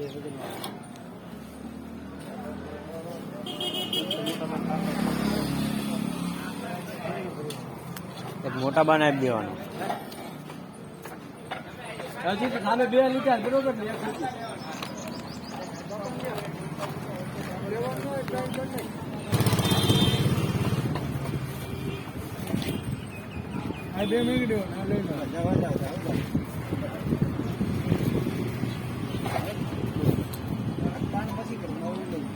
એક મોટા બાને આપી દેવાનો. હજી તો ખાલી 2 લીટર બરોબર ને 1 આ 2 મિનિટ દો ના લઈ લો જવા જાવ પાન પછી કરો નવું લઈ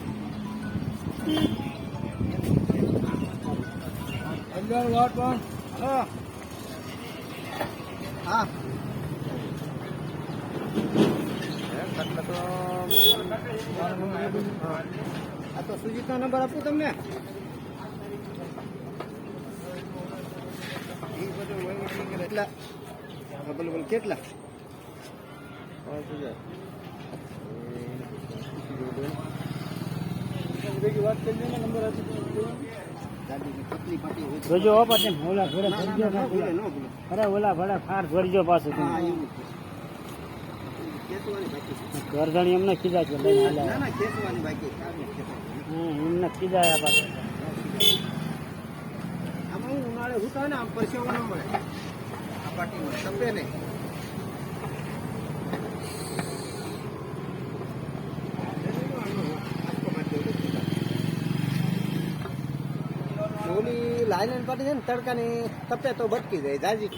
અંદર વાત પણ હા હા આ તો સુજીતનો નંબર આપું તમને કેટલા બોલ કેટલા 5000 વાત કરી નંબર જોજો પાછું ઓલા ઘરે ભરજો અરે ઓલા ભલે ફાર ભરજો પાછું ઘરધણી એમને કીધા છે એમને કીધા પાછળ આમાં ઉનાળે હું થાય ને આમ પરસેવો ન મળે આ પાટીમાં તપે નહીં ઓલી લાઈન પાટી છે ને તડકાની તપે તો બટકી જાય જાજી